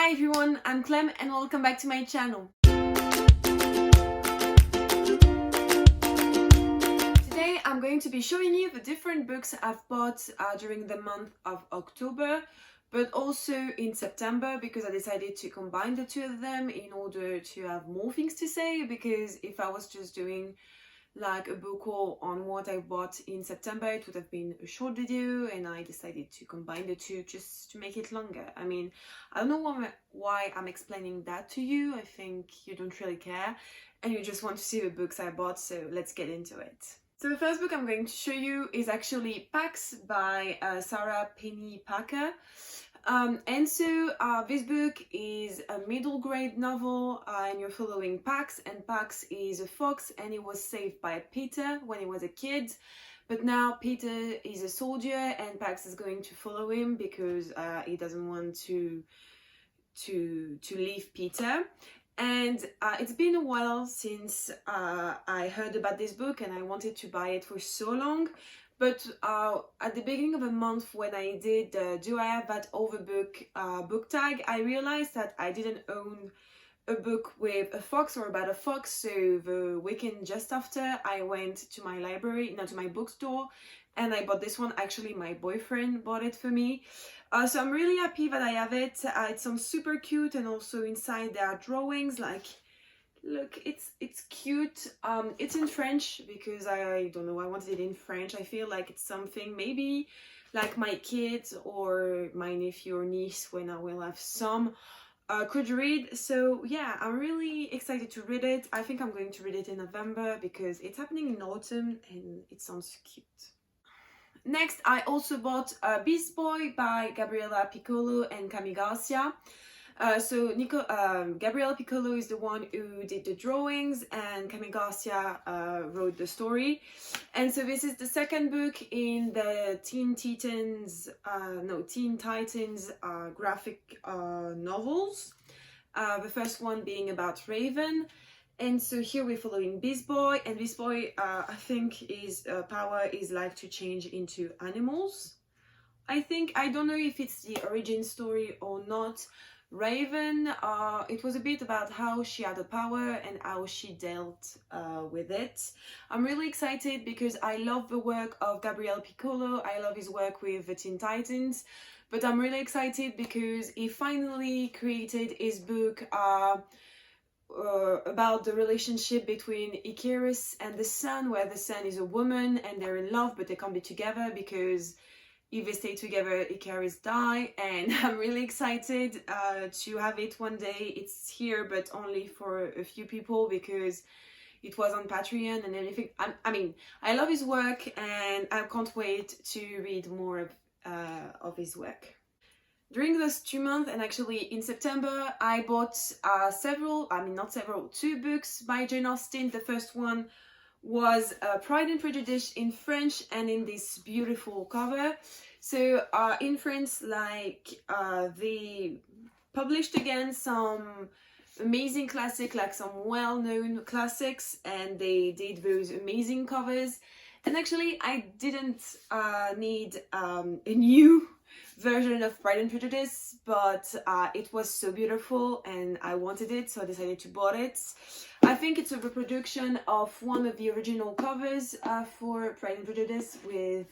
Hi everyone, I'm Clem and welcome back to my channel. Today I'm going to be showing you the different books I've bought during the month of October, but also in September, because I decided to combine the two of them in order to have more things to say, because if I was just doing like a book haul on what I bought in September, it would have been a short video, and I decided to combine the two just to make it longer. I mean, I don't know why I'm explaining that to you. I think you don't really care and you just want to see the books I bought, so let's get into it. So the first book I'm going to show you is actually Pax by Sarah Penny Packer. This book is a middle grade novel, and you're following Pax, and Pax is a fox and he was saved by Peter when he was a kid, but now Peter is a soldier and Pax is going to follow him because he doesn't want to leave Peter. And it's been a while since I heard about this book and I wanted to buy it for so long. But at the beginning of the month, when I did Do I Have That Other Book book tag, I realized that I didn't own a book with a fox or about a fox. So the weekend just after, I went to my library, to my bookstore, and I bought this one. Actually, my boyfriend bought it for me. So I'm really happy that I have it. It sounds super cute, and also inside there are drawings, like, look, it's cute. It's in French because I don't know, I wanted it in French. I feel like it's something maybe like my kids or my nephew or niece, when I will have some, could read. So yeah, I'm really excited to read it. I think I'm going to read it in November because it's happening in autumn and it sounds cute. Next, I also bought Beast Boy by Gabriella Piccolo and Camille Garcia. Gabriella Piccolo is the one who did the drawings, and Camille Garcia wrote the story. And so this is the second book in the Teen Titans graphic novels. The first one being about Raven. And so here we're following Beast Boy, and Beast Boy, I think his power is like to change into animals. I don't know if it's the origin story or not. Raven, it was a bit about how she had the power and how she dealt with it. I'm really excited because I love the work of Gabriel Piccolo. I love his work with the Teen Titans, but I'm really excited because he finally created his book about the relationship between Icarus and the sun, where the sun is a woman and they're in love, but they can't be together because if they stay together, Icarus die. And I'm really excited to have it one day. It's here, but only for a few people because it was on Patreon and everything. I love his work and I can't wait to read more of his work. During those 2 months, and actually in September, I bought two books by Jane Austen. The first one was Pride and Prejudice in French and in this beautiful cover. So in France, they published again some amazing classics, like some well-known classics, and they did those amazing covers. And actually I didn't need a new version of Pride and Prejudice, but it was so beautiful and I wanted it, so I decided to buy it. I think it's a reproduction of one of the original covers for Pride and Prejudice with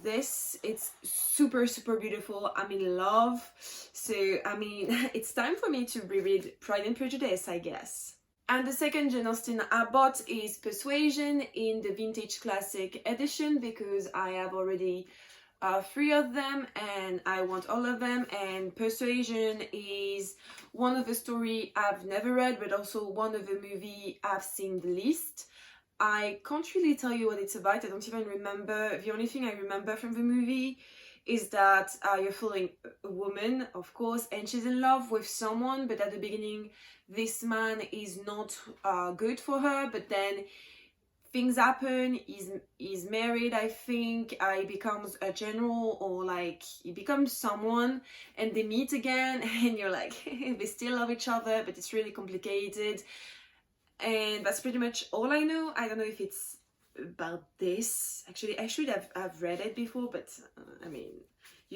this. It's super beautiful. I'm in love. So it's time for me to reread Pride and Prejudice, I guess. And the second Jane Austen I bought is Persuasion in the Vintage Classic edition, because I have already 3 of them and I want all of them. And Persuasion is one of the story I've never read, but also one of the movie I've seen the least. I can't really tell you what it's about. I don't even remember. The only thing I remember from the movie is that you're following a woman, of course, and she's in love with someone, but at the beginning this man is not good for her, but then things happen. He's married, I think. He becomes a general, or like he becomes someone, and they meet again and you're like they still love each other, but it's really complicated. And that's pretty much all I know. I don't know if it's about this. Actually, I should have read it before, but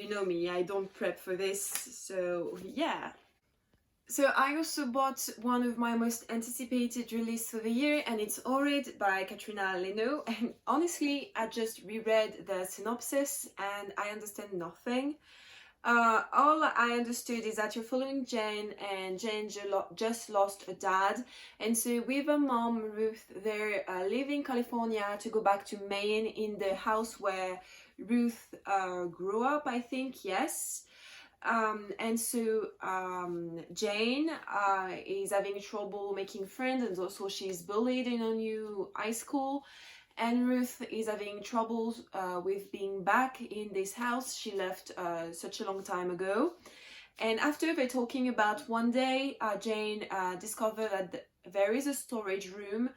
you know me, I don't prep for this, so yeah. So I also bought one of my most anticipated release for the year, and it's Horrid by Katrina Leno, and honestly I just reread the synopsis and I understand nothing. All I understood is that you're following Jane, and Jane just lost a dad, and so with her mom Ruth, they're leaving California to go back to Maine in the house where Ruth grew up, I think, yes. And so Jane is having trouble making friends, and also she's bullied in a new high school. And Ruth is having troubles with being back in this house she left such a long time ago. And after they're talking about one day, Jane discovered that there is a storage room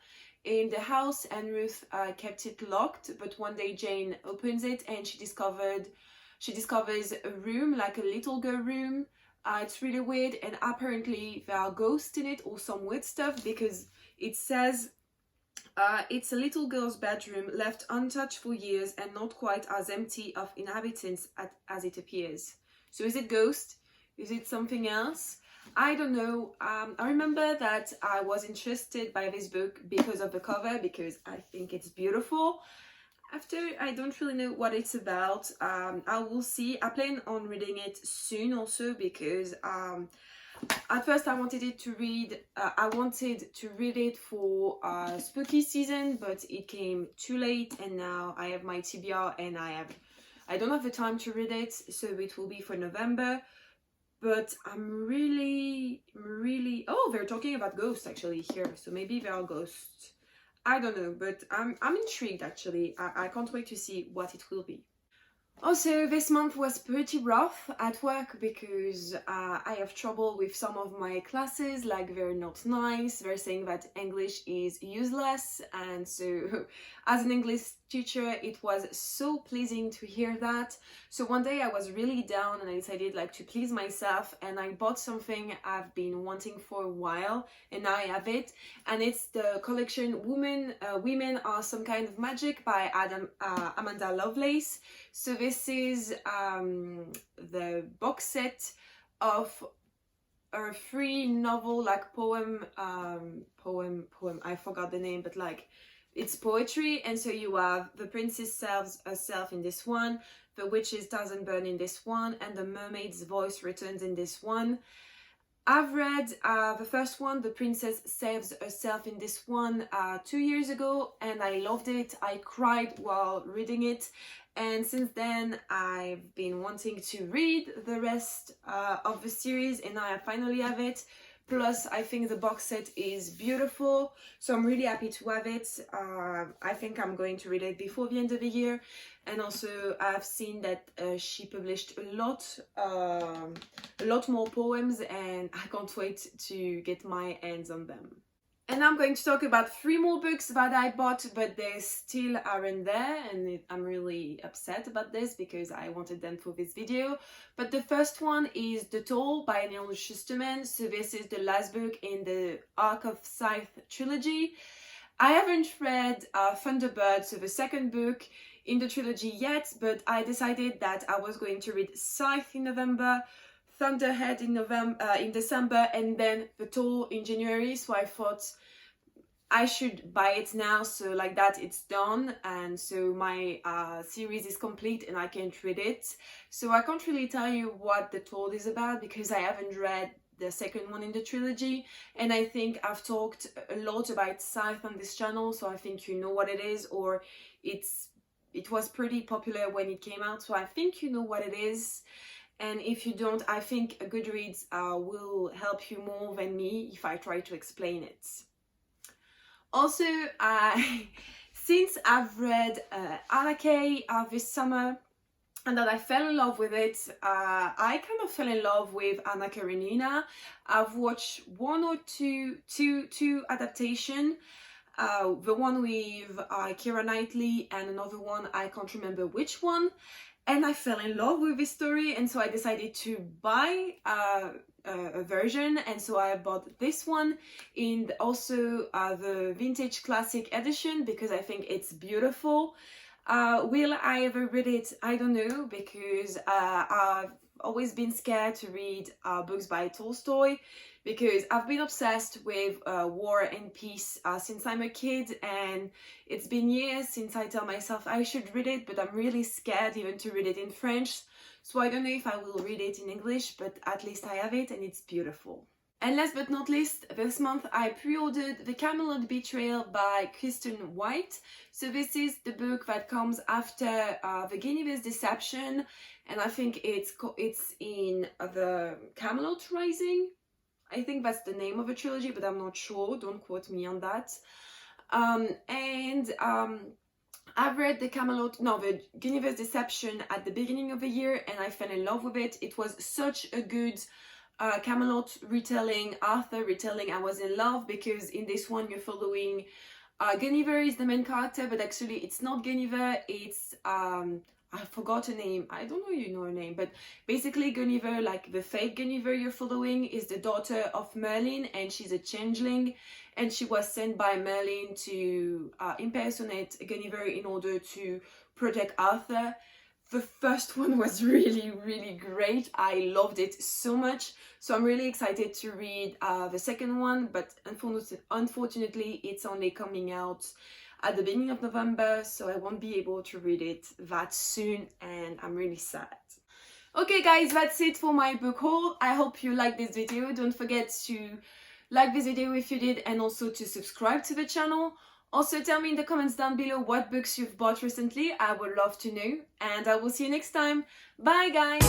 in the house, and Ruth kept it locked. But one day Jane opens it and she discovers a room, like a little girl room. It's really weird, and apparently there are ghosts in it or some weird stuff, because it says it's a little girl's bedroom left untouched for years and not quite as empty of inhabitants as it appears. So is it ghost? Is it something else? I don't know. I remember that I was interested by this book because of the cover, because I think it's beautiful. After, I don't really know what it's about. I will see. I plan on reading it soon also, because at first I wanted to read it for spooky season, but it came too late, and now I have my TBR and I don't have the time to read it, so it will be for November. But I'm really, oh, they're talking about ghosts actually here, so maybe there are ghosts. I don't know, but I'm intrigued actually. I can't wait to see what it will be. Also, this month was pretty rough at work, because I have trouble with some of my classes, like they're not nice, they're saying that English is useless, and so as an English teacher it was so pleasing to hear that. So one day I was really down and I decided to please myself, and I bought something I've been wanting for a while, and now I have it, and it's the collection Women Are Some Kind of Magic by Amanda Lovelace. So this is the box set of a free novel, poem, I forgot the name, but it's poetry. And so you have The Princess Saves Herself in this one, The Witch's Doesn't Burn in this one, and The Mermaid's Voice Returns in this one. I've read the first one, The Princess Saves Herself in this one, 2 years ago, and I loved it. I cried while reading it, and since then I've been wanting to read the rest of the series, and now I finally have it. Plus, I think the box set is beautiful, so I'm really happy to have it. I think I'm going to read it before the end of the year. And also, I've seen that she published a lot more poems, and I can't wait to get my hands on them. And I'm going to talk about 3 more books that I bought, but they still aren't there, and I'm really upset about this because I wanted them for this video. But the first one is The Toll by Neil Shusterman. So this is the last book in the Arc of Scythe trilogy. I haven't read Thunderbird, so the second book in the trilogy yet, but I decided that I was going to read Scythe in November, Thunderhead in December, and then The Toll in January. So I thought I should buy it now, so like that it's done, and so my series is complete and I can read it. So I can't really tell you what The Toll is about because I haven't read the second one in the trilogy, and I think I've talked a lot about Scythe on this channel, so I think you know what it is, or it was pretty popular when it came out, so I think you know what it is. And if you don't, I think Goodreads will help you more than me if I try to explain it. Also, since I've read Anna Kay this summer and that I fell in love with it, I kind of fell in love with Anna Karenina. I've watched one or two adaptations. The one with Keira Knightley and another one, I can't remember which one. And I fell in love with this story, and so I decided to buy a version, and so I bought this one in also the vintage classic edition because I think it's beautiful. Will I ever read it? I don't know, because I've always been scared to read books by Tolstoy, because I've been obsessed with War and Peace since I'm a kid, and it's been years since I tell myself I should read it, but I'm really scared even to read it in French. So I don't know if I will read it in English, but at least I have it and it's beautiful. And last but not least, this month I pre-ordered The Camelot Betrayal by Kristen White. So this is the book that comes after The Guinevere's Deception, and I think it's in the Camelot Rising. I think that's the name of the trilogy, but I'm not sure. Don't quote me on that. I've read the Guinevere's Deception at the beginning of the year, and I fell in love with it. It was such a good Camelot retelling, Arthur retelling. I was in love because in this one you're following Guinevere is the main character, but actually it's not Guinevere, it's I forgot her name. I don't know you know her name, but basically Guinevere, like the fake Guinevere you're following, is the daughter of Merlin, and she's a changeling, and she was sent by Merlin to impersonate Guinevere in order to protect Arthur. The first one was really, really great. I loved it so much. So I'm really excited to read the second one, but unfortunately it's only coming out at the beginning of November, so I won't be able to read it that soon, and I'm really sad. Okay guys, that's it for my book haul. I hope you liked this video. Don't forget to like this video if you did, and also to subscribe to the channel. Also tell me in the comments down below what books you've bought recently. I would love to know, and I will see you next time. Bye guys!